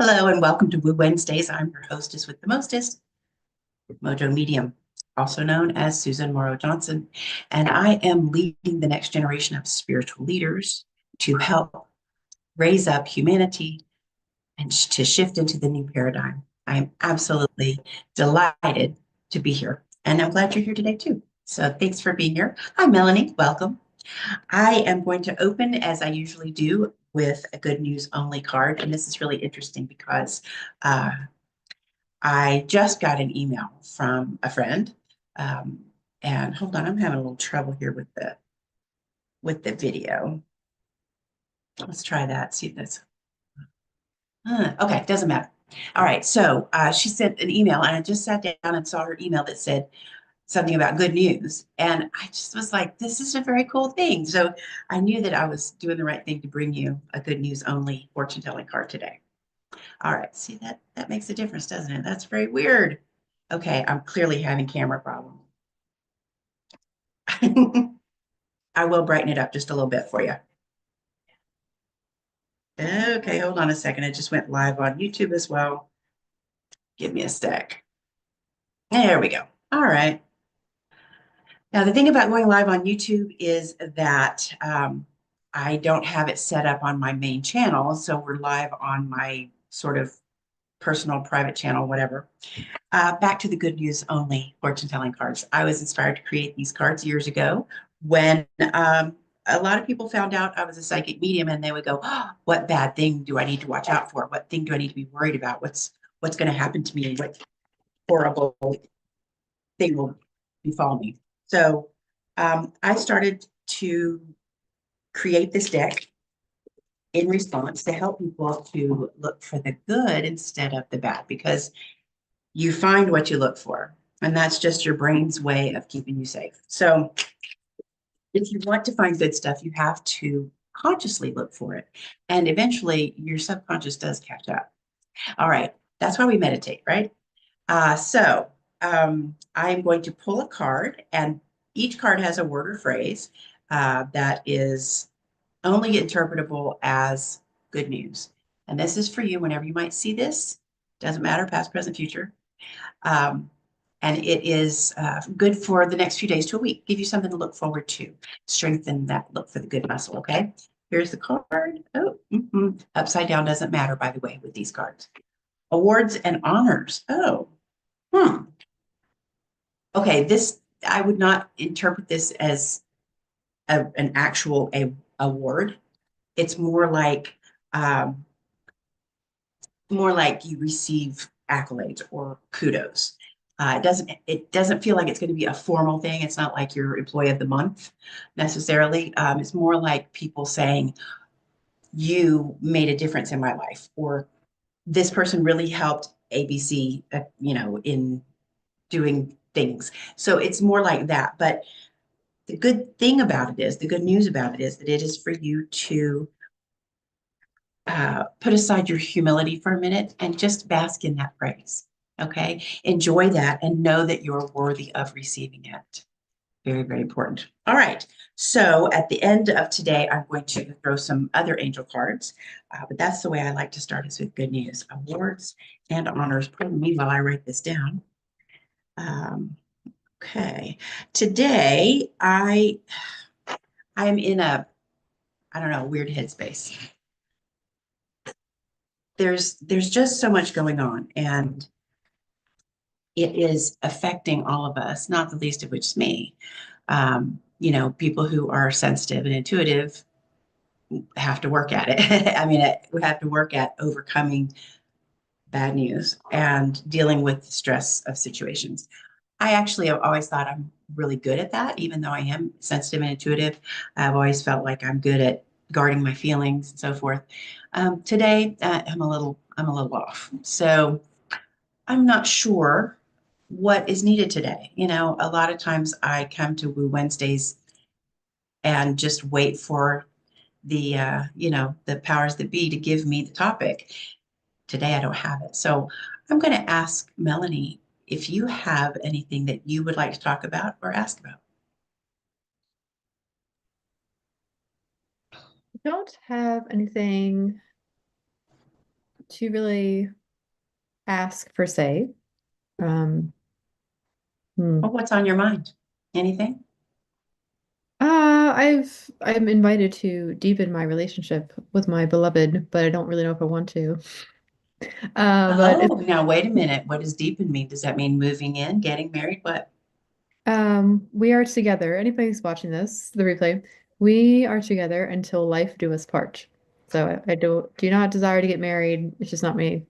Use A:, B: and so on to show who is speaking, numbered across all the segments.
A: Hello and welcome to Woo Wednesdays. I'm your hostess with the mostest, MoJo Medium, also known as Susan Morrow-Johnson. And I am leading the next generation of spiritual leaders to help raise up humanity and to shift into the new paradigm. I am absolutely delighted to be here. And I'm glad you're here today too. So thanks for being here. Hi, Melanie. Welcome. I am going to open, as I usually do, with a good news only card. And this is really interesting because uh, I just got an email from a friend. Um, and hold on, I'm having a little trouble here with the video. Let's try that. See if that's okay. Doesn't matter. All right. So she sent an email, and I just sat down and saw her email that said something about good news, and I just was like, "This is a very cool thing." So I knew that I was doing the right thing to bring you a good news only fortune telling card today. All right. See that makes a difference, doesn't it? That's very weird. Okay, I'm clearly having camera problems. I will brighten it up just a little bit for you. Okay, hold on a second. It just went live on YouTube as well. Give me a sec. There we go. All right. Now, the thing about going live on YouTube is that I don't have it set up on my main channel. So we're live on my sort of personal private channel, whatever. Back to the good news only fortune telling cards. I was inspired to create these cards years ago when a lot of people found out I was a psychic medium, and they would go, oh, what bad thing do I need to watch out for? What thing do I need to be worried about? What's going to happen to me? What horrible thing will befall me? So I started to create this deck in response to help people to look for the good instead of the bad, because you find what you look for, and that's just your brain's way of keeping you safe. So if you want to find good stuff, you have to consciously look for it. And eventually your subconscious does catch up. All right. That's why we meditate, right? I'm going to pull a card, and each card has a word or phrase that is only interpretable as good news. And this is for you whenever you might see this. Doesn't matter, past, present, future. Um, and it is good for the next few days to a week. Give you something to look forward to. Strengthen that look for the good muscle, okay? Here's the card. Oh, upside down doesn't matter, by the way, with these cards. Awards and honors. Oh, hmm. Okay, this, I would not interpret this as an actual award. It's um, more like you receive accolades or kudos. It doesn't feel like it's going to be a formal thing. It's not like your employee of the month necessarily. It's more like people saying you made a difference in my life, or this person really helped ABC, in doing things. So it's more like that. But the good news about it is that it is for you to put aside your humility for a minute and just bask in that praise. Okay. Enjoy that and know that you're worthy of receiving it. Very, very important. All right. So at the end of today, I'm going to throw some other angel cards, but that's the way I like to start, is with good news, awards and honors. Pardon me while I write this down. Um, okay. Today, I'm in I don't know, weird headspace. There's just so much going on, and it is affecting all of us, not the least of which is me. People who are sensitive and intuitive have to work at it. I mean, we have to work at overcoming bad news and dealing with the stress of situations. I actually have always thought I'm really good at that, even though I am sensitive and intuitive. I've always felt like I'm good at guarding my feelings and so forth. Today, I'm a little off. So I'm not sure what is needed today. A lot of times I come to Woo Wednesdays and just wait for the powers that be to give me the topic. Today I don't have it. So I'm going to ask Melanie if you have anything that you would like to talk about or ask about.
B: Don't have anything to really ask per se. Um,
A: Well,
B: hmm.
A: what's on your mind? Anything?
B: I'm invited to deepen my relationship with my beloved, but I don't really know if I want to. But
A: Oh, now wait a minute. What does deepen mean? Does that mean moving in, getting married? What?
B: we are together. Anybody who's watching this, the replay, we are together until life do us part. So I do not desire to get married. It's just not me.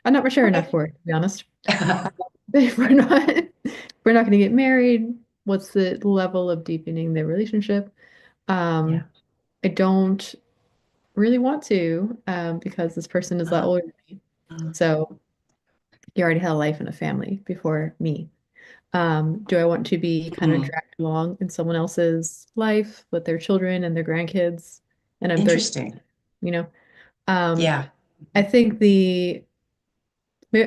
B: I'm not mature enough
A: Okay.
B: for it, to be honest. If we're not going to get married, what's the level of deepening the relationship?
A: Yeah.
B: Um, I don't really want to, because this person is a lot
A: Uh-huh.
B: older than me. So you already had a life and a family before me. Do I want to be kind of
A: Mm.
B: dragged along in someone else's life with their children and their grandkids? And I'm 30,
A: Interesting.
B: you know. Um,
A: Yeah.
B: I think the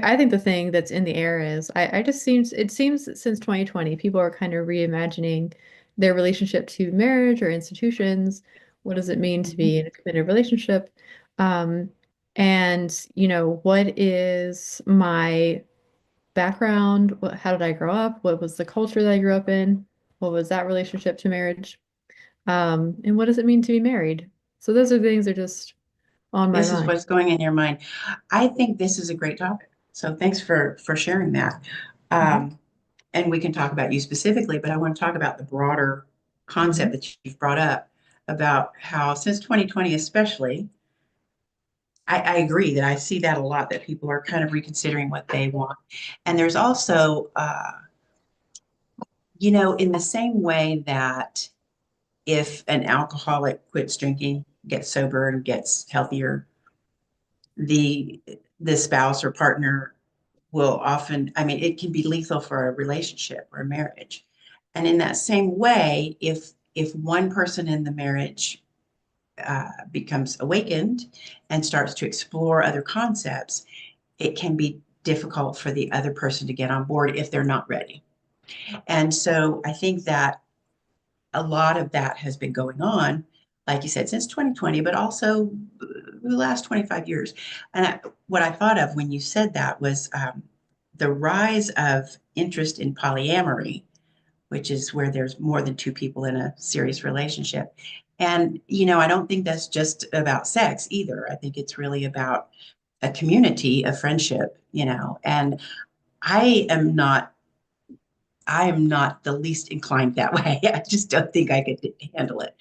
B: I think the thing that's in the air is I just seems it seems that since 2020, people are kind of reimagining their relationship to marriage or institutions. What does it mean to
A: Mhm.
B: be in a committed relationship? Um, and what is my background? How did I grow up? What was the culture that I grew up in? What was that relationship to marriage? And what does it mean to be married? So those are things that are just on my
A: This is
B: mind.
A: what's going in your mind. I think this is a great topic. So thanks for sharing that.
B: Mhm.
A: Um, and we can talk about you specifically, but I want to talk about the broader concept
B: Mhm.
A: that you've brought up about how since 2020, especially, I agree that I see that a lot, that people are kind of reconsidering what they want. And there's also, in the same way that if an alcoholic quits drinking, gets sober and gets healthier, the the spouse or partner will often, I mean, it can be lethal for a relationship or a marriage. And in that same way, if one person in the marriage becomes awakened and starts to explore other concepts, it can be difficult for the other person to get on board if they're not ready. And so I think that a lot of that has been going on, like you said, since 2020, but also the last 25 years. And what I thought of when you said that was the rise of interest in polyamory, which is where there's more than two people in a serious relationship. And, I don't think that's just about sex either. I think it's really about a community of friendship, and I am not I am not the least inclined that way. I just don't think I could handle it.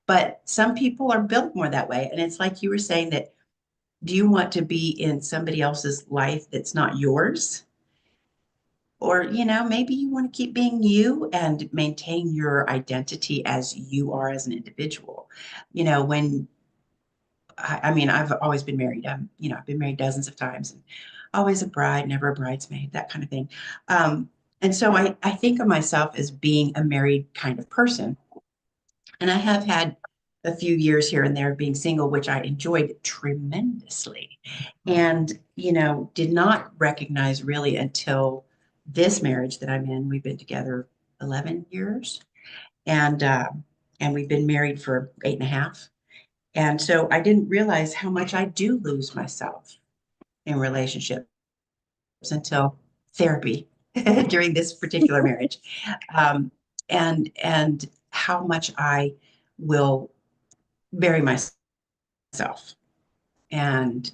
A: But some people are built more that way. And it's like you were saying that, do you want to be in somebody else's life that's not yours? Or, maybe you want to keep being you and maintain your identity as you are as an individual. When I mean, I've always been married. I've been married dozens of times and always a bride, never a bridesmaid, that kind of thing. Um, and so I think of myself as being a married kind of person. And I have had a few years here and there being single, which I enjoyed tremendously. And, did not recognize really until this marriage that I'm in. We've been together 11 years and, uh, and we've been married for 8.5. And so I didn't realize how much I do lose myself in relationships until therapy during this particular marriage. Um, and how much I will bury myself and,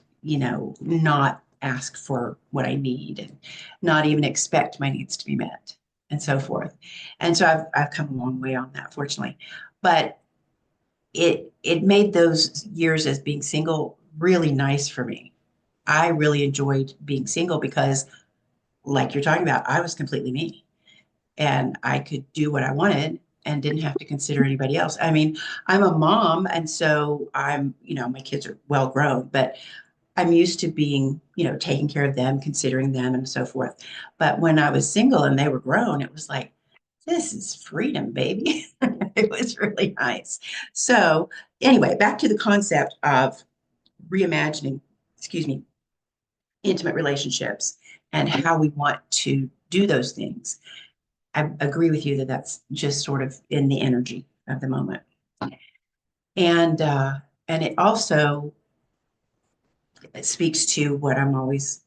A: not ask for what I need and not even expect my needs to be met and so forth. And so I've come a long way on that, fortunately. But it made those years as being single really nice for me. I really enjoyed being single because, like you're talking about, I was completely me and I could do what I wanted and didn't have to consider anybody else. I mean, I'm a mom, and so my kids are well grown, but I'm used to being, taking care of them, considering them, and so forth. But when I was single and they were grown, it was like, this is freedom, baby. It was really nice. So, anyway, back to the concept of reimagining, excuse me, intimate relationships and how we want to do those things. I agree with you that that's just sort of in the energy of the moment. And it also it speaks to what I'm always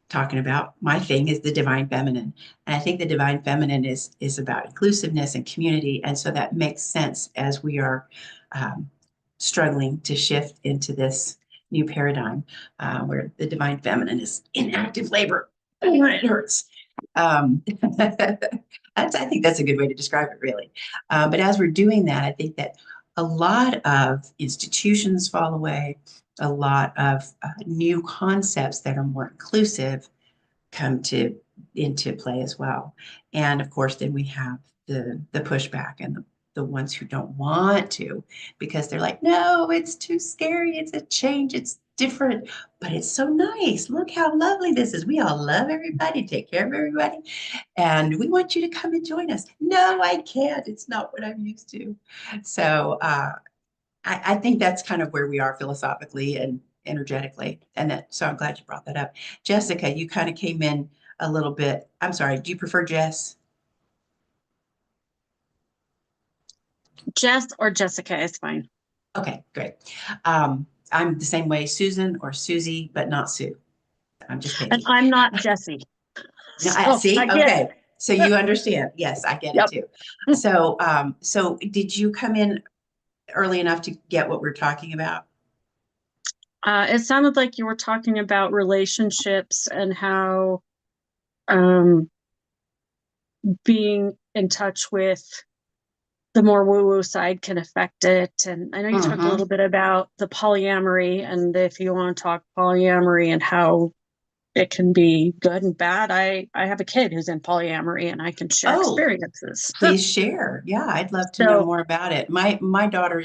A: talking about. My thing is the divine feminine. And I think the divine feminine is about inclusiveness and community. And so that makes sense as we are um, struggling to shift into this new paradigm where the divine feminine is in active labor. Oh, it hurts. I think that's a good way to describe it, really. But as we're doing that, I think that a lot of institutions fall away, a lot of new concepts that are more inclusive come to into play as well. And of course, then we have the pushback and the ones who don't want to because they're like, no, it's too scary. It's a change. It's different, but it's so nice. Look how lovely this is. We all love everybody, take care of everybody. And we want you to come and join us. No, I can't. It's not what I'm used to. So I think that's kind of where we are philosophically and energetically. And that, so I'm glad you brought that up. Jessica, you kind of came in a little bit. I'm sorry. Do you prefer Jess?
C: Jess or Jessica is fine.
A: Okay, great. I'm the same way, Susan or Susie, but not Sue. I'm just
C: And
A: picky.
C: I'm not Jessie.
A: No, I
C: So
A: see.
C: I get
A: Okay.
C: it.
A: So you understand. Yes, I get it
C: Yep.
A: too. So did you come in early enough to get what we're talking about?
C: It sounded like you were talking about relationships and how um, being in touch with the more woo-woo side can affect it. And I know you talked a little bit about the polyamory, and if you want to talk polyamory and how it can be good and bad, I have a kid who's in polyamory and I can share experiences.
A: Please share. Yeah, I'd love to know more about it. My daughter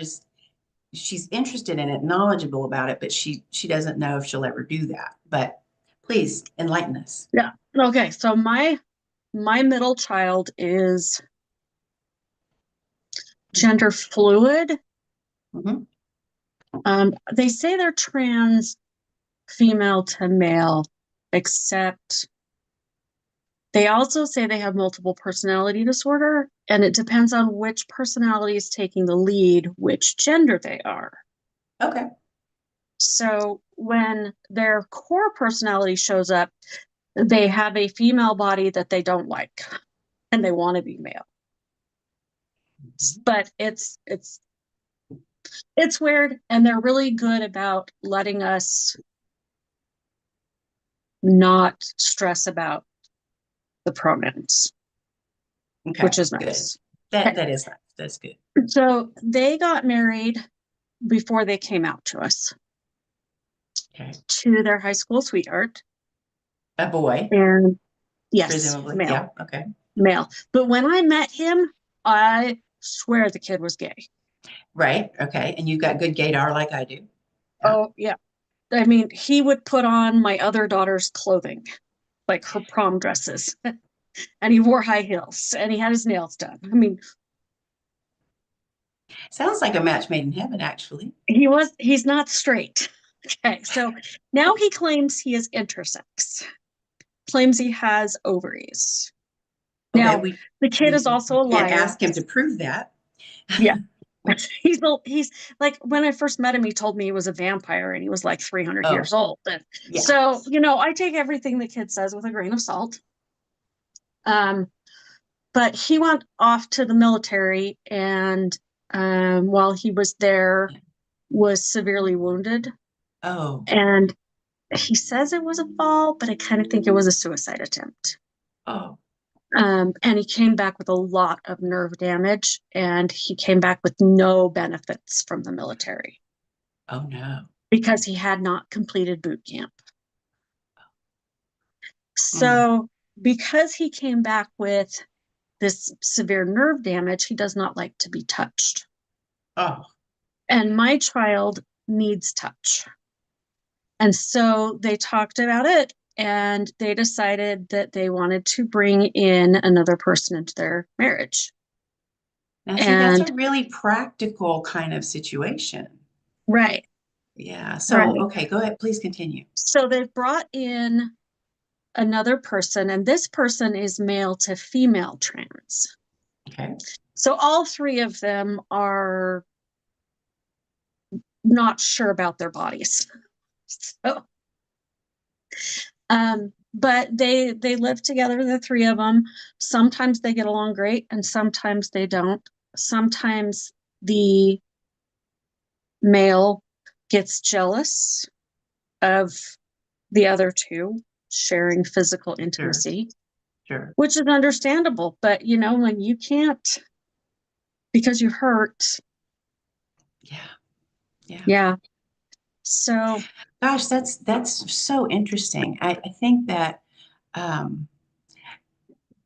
A: she's interested in it, knowledgeable about it, but she doesn't know if she'll ever do that. But please enlighten us.
C: Yeah. Okay. So my middle child is gender fluid.
A: Mhm.
C: They say they're trans female to male, except they also say they have multiple personality disorder, and it depends on which personality is taking the lead, which gender they are.
A: Okay.
C: So when their core personality shows up, they have a female body that they don't like, and they want to be male. But it's weird, and they're really good about letting us not stress about the pronouns,
A: Okay.
C: which is
A: Good.
C: nice.
A: That is nice. That's good.
C: So they got married before they came out to us.
A: Okay.
C: To their high school sweetheart.
A: A boy.
C: And yes,
A: presumably.
C: male.
A: Yeah. Okay.
C: Male. But when I met him, I swear the kid was gay.
A: Right. Okay. And you've got good gaydar like I do. Yeah.
C: Oh, yeah. I mean, he would put on my other daughter's clothing, like her prom dresses. And he wore high heels and he had his nails done. I mean,
A: sounds like a match made in heaven, actually.
C: He's not straight. Okay. So now he claims he is intersex, claims he has ovaries.
A: Okay,
C: Now, the kid is also a liar.
A: Can't ask him to prove that.
C: Yeah. He's like, when I first met him, he told me he was a vampire and he was like 300 years old. And
A: Yeah.
C: so, I take everything the kid says with a grain of salt. But he went off to the military and while he was there was severely wounded.
A: Oh.
C: And he says it was a fall, but I kind of think it was a suicide attempt.
A: Oh.
C: And he came back with a lot of nerve damage, and he came back with no benefits from the military.
A: Oh, no.
C: Because he had not completed boot camp. So because he came back with this severe nerve damage, he does not like to be touched.
A: Oh.
C: And my child needs touch. And so they talked about it, and they decided that they wanted to bring in another person into their marriage.
A: Now, see, that's a really practical kind of situation.
C: Right.
A: Yeah. So, okay, go ahead. Please continue.
C: So they brought in another person, and this person is male to female trans.
A: Okay.
C: So all three of them are not sure about their bodies. So But they live together, the three of them. Sometimes they get along great, and sometimes they don't. Sometimes the male gets jealous of the other two sharing physical intimacy,
A: Sure.
C: which is understandable. But when you can't because you hurt,
A: Yeah.
C: So
A: Gosh, that's so interesting. I think that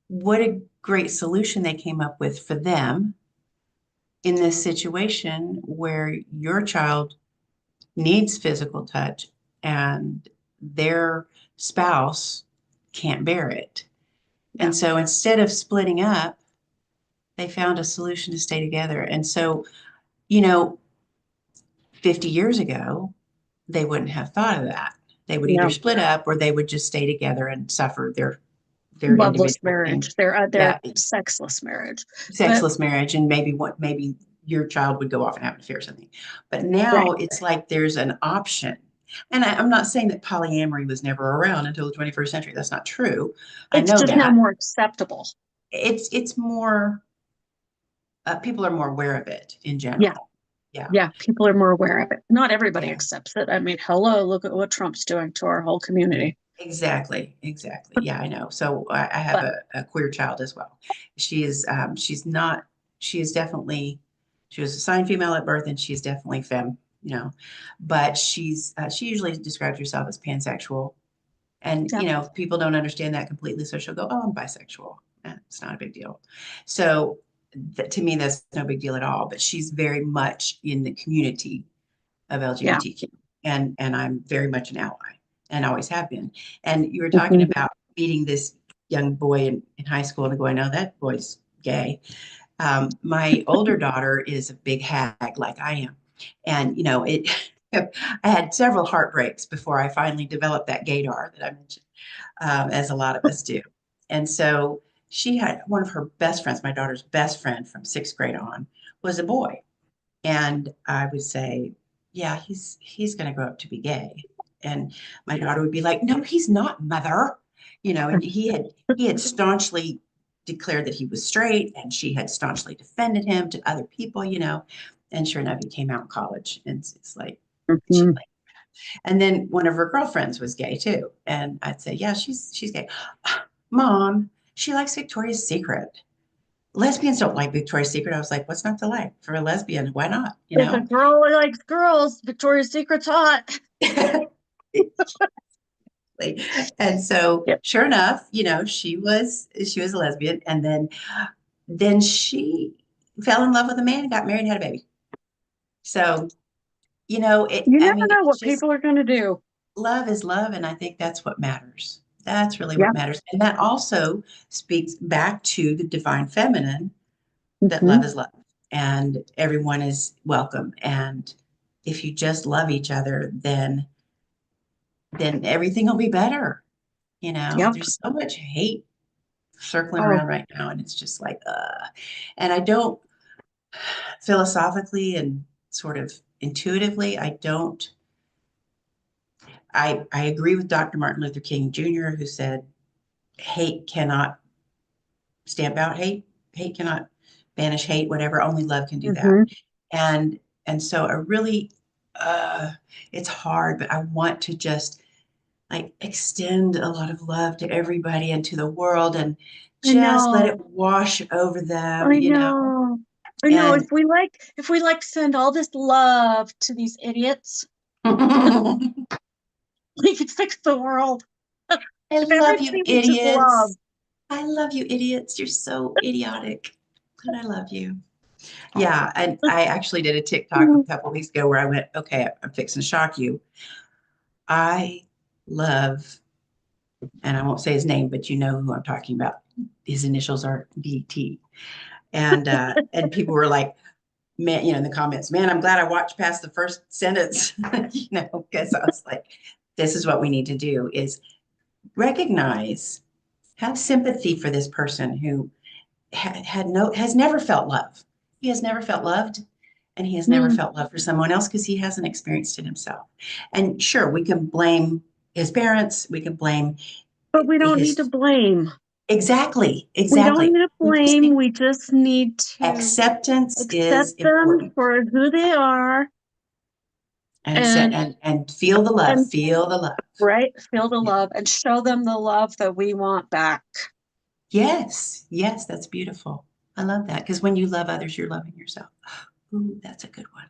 A: what a great solution they came up with for them in this situation where your child needs physical touch and their spouse can't bear it.
C: Yeah.
A: And so instead of splitting up, they found a solution to stay together. And so, 50 years ago, they wouldn't have thought of that. They would either
C: No.
A: split up or they would just stay together and suffer their
C: Loveless
A: individual thing.
C: marriage, their
A: Yeah,
C: sexless marriage.
A: sexless marriage, and maybe your child would go off and have an affair or something. But now it's like there's an option. And I'm not saying that polyamory was never around until the 21st century. That's not true. I
C: It's
A: know
C: just now
A: that.
C: more acceptable.
A: It's more, people are more aware of it in general.
C: Yeah, people are more aware of it. Not everybody
A: Yeah.
C: accepts it. I mean, hello, look at what Trump's doing to our whole community.
A: Exactly. Yeah, I know. So I have a queer child as well. She is definitely, she was assigned female at birth and she's definitely femme, but she usually describes herself as pansexual. And,
C: Yeah.
A: people don't understand that completely. So she'll go, oh, I'm bisexual. It's not a big deal. So to me, that's no big deal at all, but she's very much in the community of LGBTQ. And I'm very much an ally and always have been. And you were talking about meeting this young boy in high school and going, oh, that boy's gay. My older daughter is a big hag like I am. And, I had several heartbreaks before I finally developed that gaydar that I mentioned, as a lot of us do. And so she had one of her best friends, my daughter's best friend from 6th grade on, was a boy. And I would say, yeah, he's going to grow up to be gay. And my daughter would be like, no, he's not, mother. And he had staunchly declared that he was straight, and she had staunchly defended him to other people, and sure enough, he came out in college. And it's like, and then one of her girlfriends was gay too. And I'd say, yeah, she's gay. Mom, she likes Victoria's Secret. Lesbians don't like Victoria's Secret. I was like, what's not to like for a lesbian? Why not?
C: If a girl likes girls, Victoria's Secret's hot.
A: And so sure enough, she was a lesbian. And then she fell in love with a man and got married and had a baby. So,
C: you never know what people are going to do.
A: Love is love. And I think that's what matters. That's really what matters. And that also speaks back to the divine feminine, that love is love and everyone is welcome. And if you just love each other, then everything will be better. There's so much hate circling around right now. And it's just like, and I don't, philosophically and sort of intuitively, I agree with Dr. Martin Luther King Jr., who said, hate cannot stamp out hate. Hate cannot banish hate, whatever. Only love can do that. And so I really, it's hard, but I want to just like extend a lot of love to everybody and to the world and just let it wash over them.
C: I know. If we like to send all this love to these idiots, we could fix the world.
A: I love you, idiots. I love you, idiots. You're so idiotic, but I love you. Yeah, and I actually did a TikTok a couple of weeks ago where I went, okay, I'm fixing to shock you. I love, and I won't say his name, but you know who I'm talking about. His initials are DT. And people were like, man, in the comments, man, I'm glad I watched past the first sentence, because I was like, this is what we need to do is recognize, have sympathy for this person who has never felt love. He has never felt loved, and he has never felt love for someone else because he hasn't experienced it himself. And sure, we can blame his parents. We can blame
C: But we don't need to
A: his,
C: blame.
A: exactly,
C: We don't
A: exactly.
C: need to
A: We just
C: blame.
A: need
C: We just need to
A: acceptance is
C: accept them
A: important.
C: for who they are
A: And
C: and
A: feel the love,
C: and
A: feel the love.
C: right, feel the
A: Yeah.
C: love and show them the love that we want back.
A: Yes, yes, that's beautiful. I love that because when you love others, you're loving yourself. Ooh, that's a good one.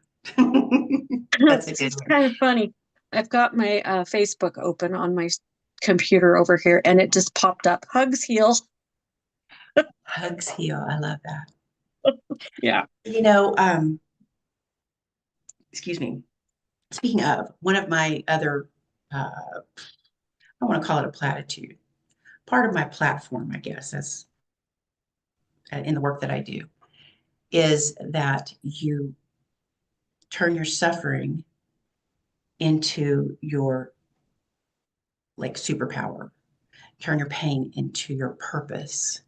A: That's a good
C: It's
A: one.
C: kind of funny. I've got my Facebook open on my computer over here, and it just popped up. Hugs heal.
A: Hugs heal. I love that.
C: Yeah.
A: You know, excuse me. Speaking of, one of my other, I want to call it a platitude, part of my platform, I guess, as in the work that I do, is that you turn your suffering into your like superpower, turn your pain into your purpose,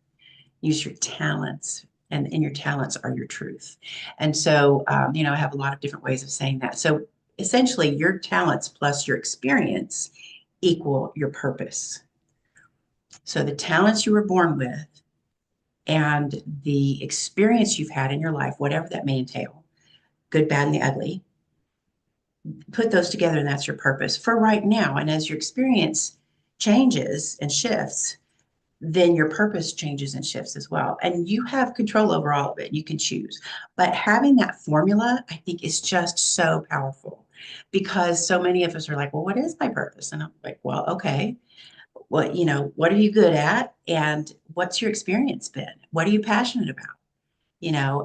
A: use your talents. And your talents are your truth. And so, I have a lot of different ways of saying that. So essentially, your talents plus your experience equal your purpose. So the talents you were born with and the experience you've had in your life, whatever that may entail, good, bad, and the ugly, put those together and that's your purpose for right now. And as your experience changes and shifts, then your purpose changes and shifts as well. And you have control over all of it. You can choose. But having that formula, I think, is just so powerful because so many of us are like, well, what is my purpose? And I'm like, well, okay. What are you good at? And what's your experience been? What are you passionate about?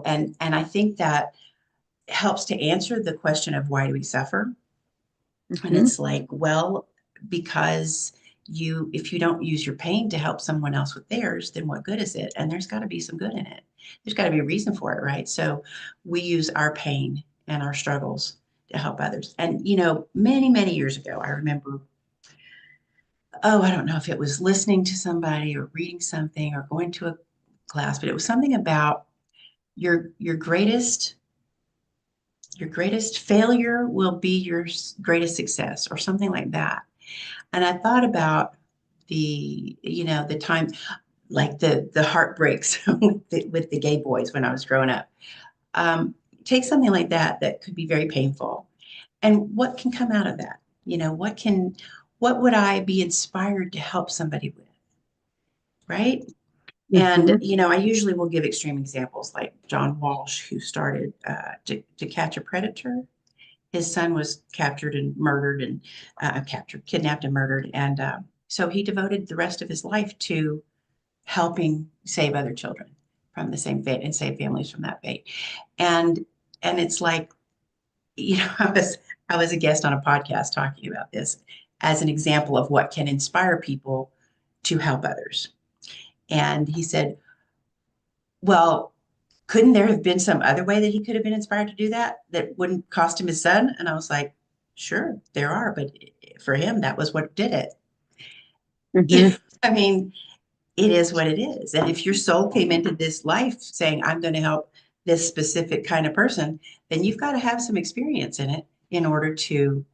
A: And I think that helps to answer the question of why do we suffer? And
C: Mhm.
A: it's like, well, because if you don't use your pain to help someone else with theirs, then what good is it? And there's got to be some good in it. There's got to be a reason for it, right? So we use our pain and our struggles to help others. And, many, many years ago, I remember, I don't know if it was listening to somebody or reading something or going to a class, but it was something about your greatest failure will be your greatest success or something like that. And I thought about the time, like the heartbreaks with the gay boys when I was growing up. Take something like that could be very painful. And what can come out of that? What would I be inspired to help somebody with? Right. And,
C: Mhm.
A: I usually will give extreme examples like John Walsh, who started to catch a predator. His son was captured and murdered and kidnapped and murdered. And so he devoted the rest of his life to helping save other children from the same fate and save families from that fate. And it's like, I was a guest on a podcast talking about this as an example of what can inspire people to help others. And he said, well, couldn't there have been some other way that he could have been inspired to do that wouldn't cost him his son? And I was like, sure, there are, but for him, that was what did it.
C: Mhm.
A: I mean, it is what it is. And if your soul came into this life saying, I'm going to help this specific kind of person, then you've got to have some experience in it in order to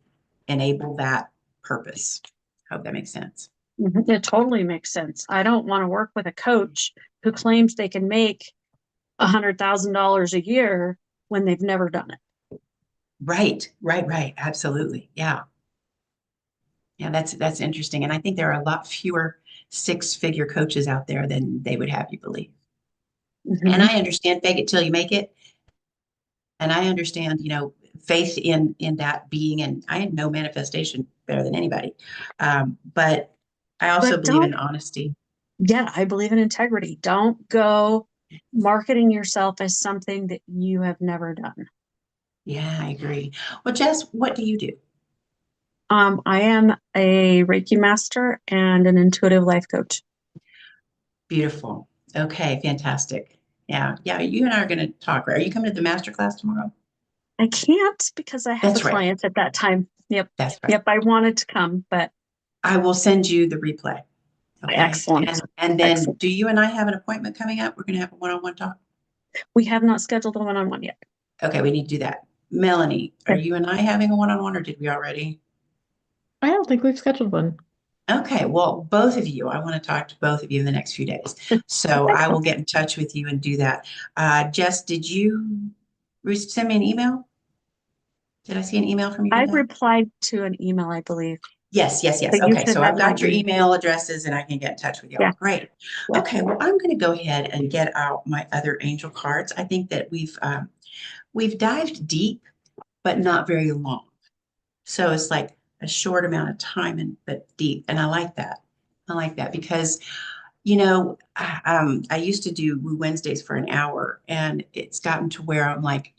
A: enable that purpose. Hope that makes sense.
C: Mhm. It totally makes sense. I don't want to work with a coach who claims they can make $100,000 a year when they've never done it.
A: Right, right, right. Absolutely. Yeah. Yeah, that's interesting. And I think there are a lot fewer six-figure coaches out there than they would have you believe. And
C: Mhm.
A: I understand fake it till you make it. And I understand, faith in that being, and I know manifestation better than anybody. But I also
C: But
A: believe in
C: don't,
A: honesty.
C: yeah, I believe in integrity. Don't go marketing yourself as something that you have never done.
A: Yeah, I agree. Well, Jess, what do you do?
C: I am a Reiki master and an intuitive life coach.
A: Beautiful. Okay, fantastic. Yeah, yeah. You and I are going to talk. Right? Are you coming to the master class tomorrow?
C: I can't because I have a
A: That's right.
C: client at that time. Yep.
A: That's right.
C: Yep. I wanted to come, but
A: I will send you the replay. Okay.
C: excellent.
A: And then
C: Excellent.
A: do you and I have an appointment coming up? We're going to have a one-on-one talk.
C: We have not scheduled a one-on-one yet.
A: Okay, we need to do that. Melanie, are
C: Okay.
A: you and I having a one-on-one or did we already?
B: I don't think we've scheduled one.
A: Okay, well, both of you, I want to talk to both of you in the next few days. So I will get in touch with you and do that. Jess, did you send me an email? Did I see an email from you
C: I
A: today?
C: replied to an email, I believe,
A: Yes, yes, yes.
C: but you
A: Okay,
C: should
A: so
C: have
A: I've
C: my
A: got your
C: email.
A: email addresses and I can get in touch with y'all.
C: Yeah.
A: Great.
C: Yeah.
A: Okay, well, I'm going to go ahead and get out my other angel cards. I think that we've dived deep, but not very long. So it's like a short amount of time and but deep, and I like that. I like that because I used to do Woo Wednesdays for an hour, and it's gotten to where I'm like,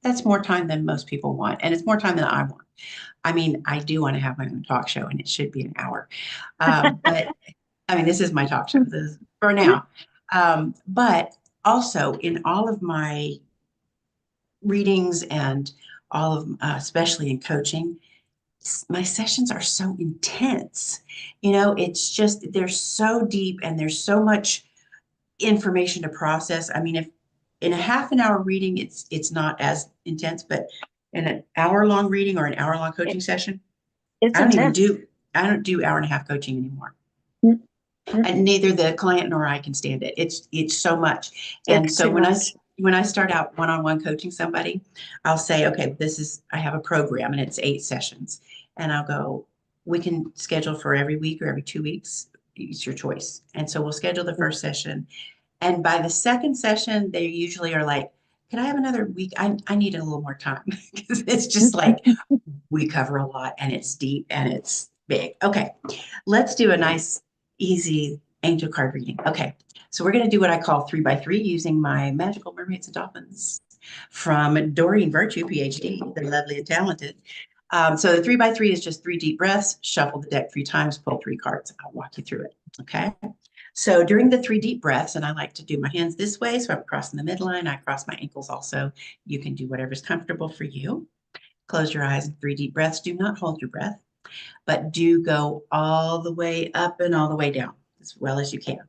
A: that's more time than most people want, and it's more time than I want. I mean, I do want to have my own talk show, and it should be an hour. But I mean, this is my talk show. This is for now. But also in all of my readings and all of, especially in coaching, my sessions are so intense. It's just they're so deep and there's so much information to process. I mean, if in a half an hour reading, it's not as intense, but in an hour long reading or an hour long coaching session,
C: It's
A: I don't even
C: intense.
A: do I don't do hour and a half coaching anymore.
C: Mm-hmm.
A: And neither the client nor I can stand it. It's so much. And
C: It's
A: so
C: too much.
A: when I start out one-on-one coaching somebody, I'll say, okay, I have a program and it's 8 sessions. And I'll go, we can schedule for every week or every 2 weeks. It's your choice. And so we'll schedule the first session. And by the second session, they usually are like, can I have another week? I need a little more time because it's just like we cover a lot and it's deep and it's big. Okay, let's do a nice, easy angel card reading. Okay, so we're going to do what I call 3x3 using my magical mermaids and dolphins from Doreen Virtue, PhD. They're lovely and talented. So the 3x3 is just 3 deep breaths, shuffle the deck 3 times, pull 3 cards. I'll walk you through it. Okay. So during the 3 deep breaths, and I like to do my hands this way, so I'm crossing the midline. I cross my ankles also. You can do whatever's comfortable for you. Close your eyes and 3 deep breaths. Do not hold your breath, but do go all the way up and all the way down as well as you can.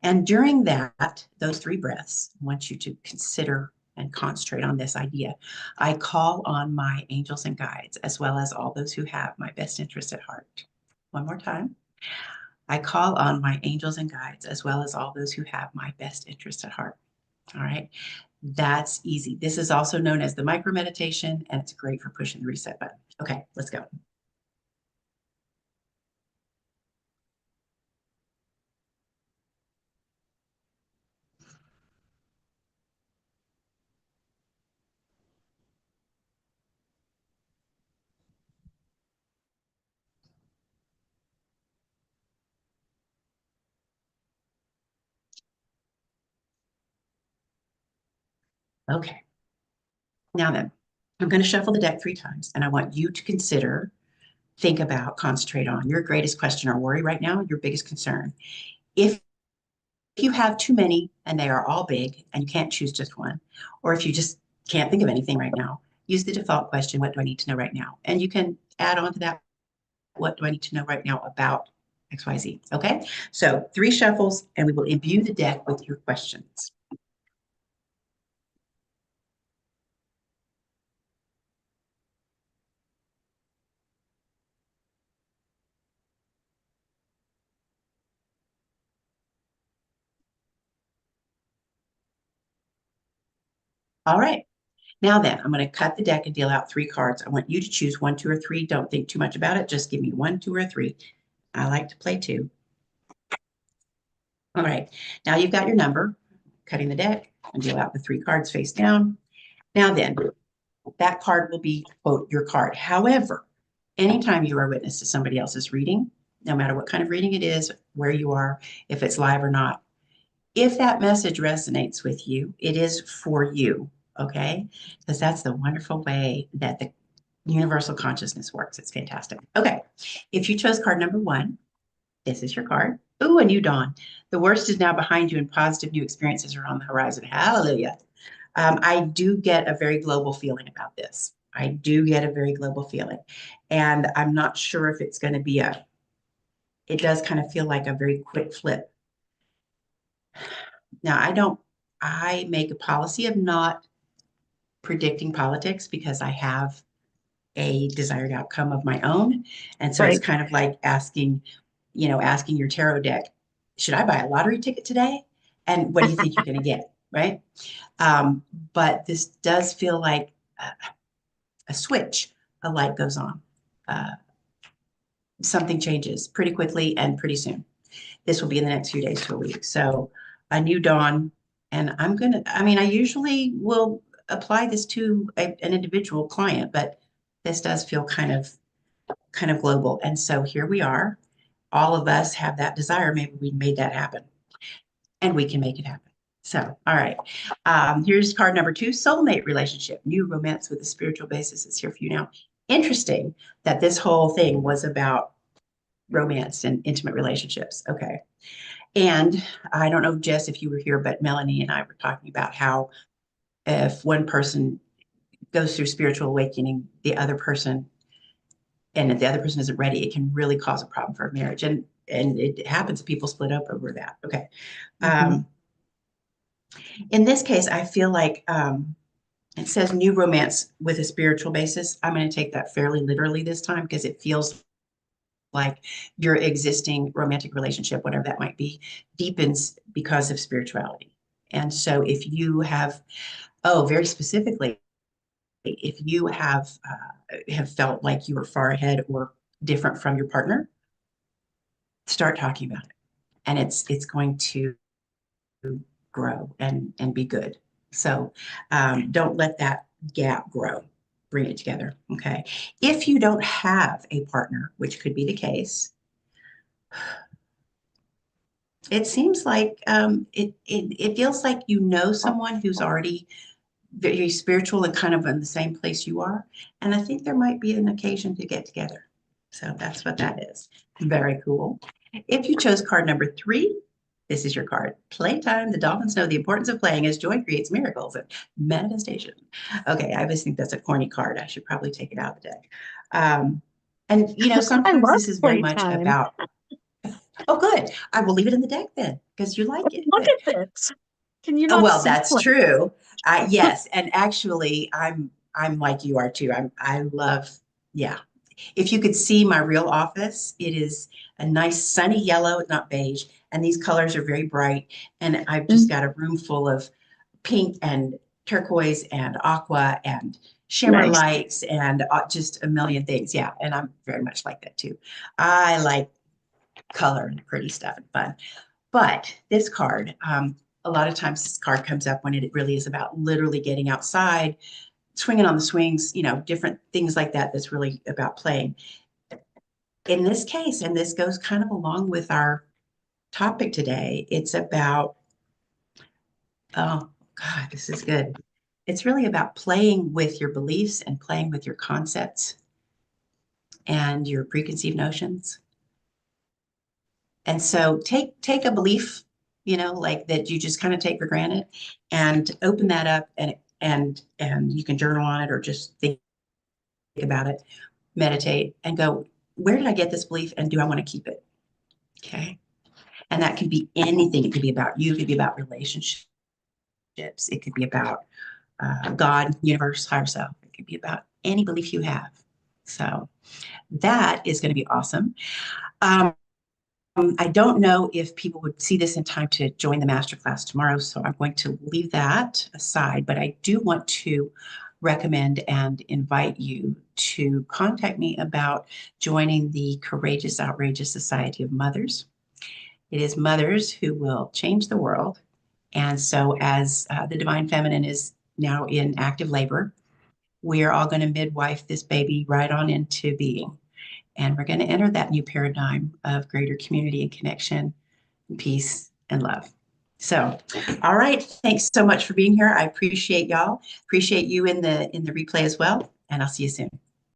A: And during those 3 breaths, I want you to consider and concentrate on this idea. I call on my angels and guides, as well as all those who have my best interest at heart. One more time. I call on my angels and guides, as well as all those who have my best interest at heart. All right. That's easy. This is also known as the micro meditation, and it's great for pushing the reset button. Okay, let's go. Okay. Now then, I'm going to shuffle the deck 3 times, and I want you to consider, think about, concentrate on your greatest question or worry right now, your biggest concern. If you have too many and they are all big and you can't choose just one, or if you just can't think of anything right now, use the default question, what do I need to know right now? And you can add on to that, what do I need to know right now about XYZ? Okay, so 3 shuffles, and we will imbue the deck with your questions. All right. Now then, I'm going to cut the deck and deal out 3 cards. I want you to choose 1, 2, or 3. Don't think too much about it. Just give me 1, 2, or 3. I like to play 2. All right. Now you've got your number. Cutting the deck and deal out the 3 cards face down. Now then, that card will be, quote, your card. However, anytime you are witness to somebody else's reading, no matter what kind of reading it is, where you are, if it's live or not, if that message resonates with you, it is for you, okay? Because that's the wonderful way that the universal consciousness works. It's fantastic. Okay, if you chose card number 1, this is your card. Ooh, a new dawn. The worst is now behind you and positive new experiences are on the horizon. Hallelujah. I do get a very global feeling about this. I do get a very global feeling. And I'm not sure if it's going to be it does kind of feel like a very quick flip. Now, I make a policy of not predicting politics because I have a desired outcome of my own. And so it's
C: Right.
A: kind of like asking, asking your tarot deck, should I buy a lottery ticket today? And what do you think you're going to get? Right. But this does feel like a switch, a light goes on. Uh, Something changes pretty quickly and pretty soon. This will be in the next few days to a week. So a new dawn. And I usually will apply this to an individual client, but this does feel kind of global. And so here we are. All of us have that desire. Maybe we made that happen and we can make it happen. So, all right. Here's card number 2, soulmate relationship. New romance with a spiritual basis is here for you now. Interesting that this whole thing was about romance and intimate relationships. Okay. And I don't know, Jess, if you were here, but Melanie and I were talking about how if one person goes through spiritual awakening, and if the other person isn't ready, it can really cause a problem for a marriage. And it happens, people split up over that. Okay.
C: Mhm.
A: In this case, I feel like it says new romance with a spiritual basis. I'm going to take that fairly literally this time because it feels like your existing romantic relationship, whatever that might be, deepens because of spirituality. And so if you have, very specifically, if you have felt like you were far ahead or different from your partner, start talking about it. And it's going to grow and be good. So don't let that gap grow. Bring it together. Okay. If you don't have a partner, which could be the case, it seems like it feels like you know someone who's already very spiritual and kind of in the same place you are. And I think there might be an occasion to get together. So that's what that is. Very cool. If you chose card number 3, this is your card. Playtime. The dolphins know the importance of playing as joy creates miracles and manifestation. Okay, I always think that's a corny card. I should probably take it out of the deck. And
C: I
A: sometimes
C: love
A: this is very much
C: playtime.
A: about, oh, good. I will leave it in the deck then because you like it.
C: Look
A: Good.
C: at this. Can you
A: Oh,
C: not
A: well,
C: see
A: that's
C: what?
A: true. Yes, and actually, I'm like you are too. I love, yeah. If you could see my real office, it is a nice sunny yellow. It's not beige, and these colors are very bright. And I've just
C: Mm,
A: got a room full of pink and turquoise and aqua and shimmer
C: nice.
A: lights and just a million things. Yeah, and I'm very much like that too. I like color and pretty stuff and fun. But this card, a lot of times this card comes up when it really is about literally getting outside, swinging on the swings, different things like that. That's really about playing. In this case, and this goes kind of along with our topic today, it's about, oh God, this is good. It's really about playing with your beliefs and playing with your concepts and your preconceived notions. And so take a belief, like that you just kind of take for granted and open that up and you can journal on it or just think about it, meditate and go, where did I get this belief and do I want to keep it? Okay. And that could be anything. It could be about you, it could be about relationships, it could be about God, universe, higher self. It could be about any belief you have. So that is going to be awesome. I don't know if people would see this in time to join the masterclass tomorrow, so I'm going to leave that aside, but I do want to recommend and invite you to contact me about joining the Courageous, Outrageous Society of Mothers. It is mothers who will change the world. And so as the Divine Feminine is now in active labor, we are all going to midwife this baby right on into being. And we're going to enter that new paradigm of greater community and connection, and peace and love. So, all right. Thanks so much for being here. I appreciate y'all. Appreciate you in the replay as well. And I'll see you soon.